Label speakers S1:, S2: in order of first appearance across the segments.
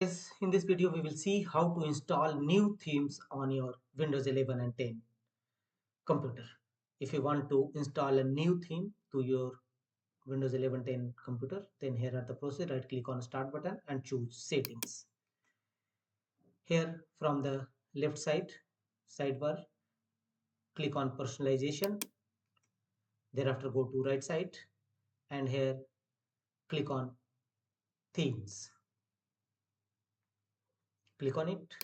S1: In this video, we will see how to install new themes on your Windows 11 and 10 computer. If you want to install a new theme to your Windows 11 10 computer, then here are the process. Right click on start button and choose settings. Here from the left side sidebar, click on personalization. Thereafter go to right side and here click on themes. Click on it.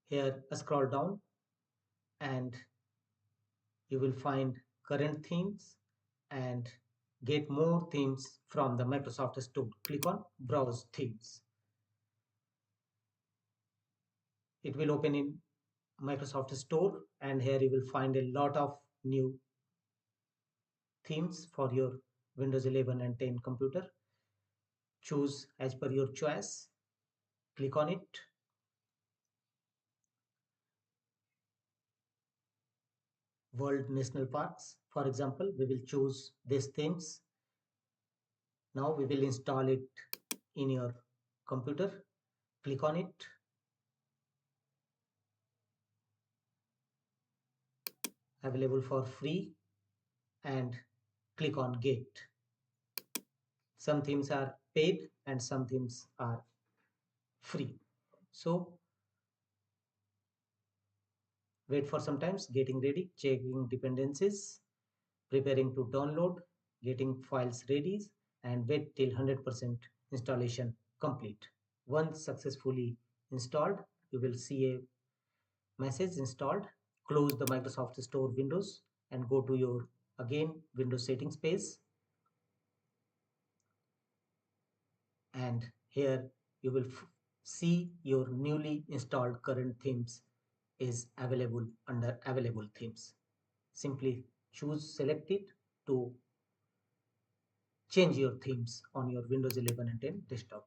S1: Here scroll down and you will find current themes and get more themes from the Microsoft Store. Click on browse themes. It will open in Microsoft Store and here you will find a lot of new themes for your Windows 11 and 10 computer. Choose as per your choice. Click on it. World National Parks, for example, we will choose these themes. Now we will install it in your computer. Click on it. Available for free and click on get. Some themes are paid and some themes are free. So wait for some times, getting ready, checking dependencies, preparing to download, getting files ready, and wait till 100% installation complete. Once successfully installed, you will see a message installed. Close the Microsoft Store windows and go to your again Windows settings page, and here you will see your newly installed current themes is available under available themes. Simply select it to change your themes on your Windows 11 and 10 desktop.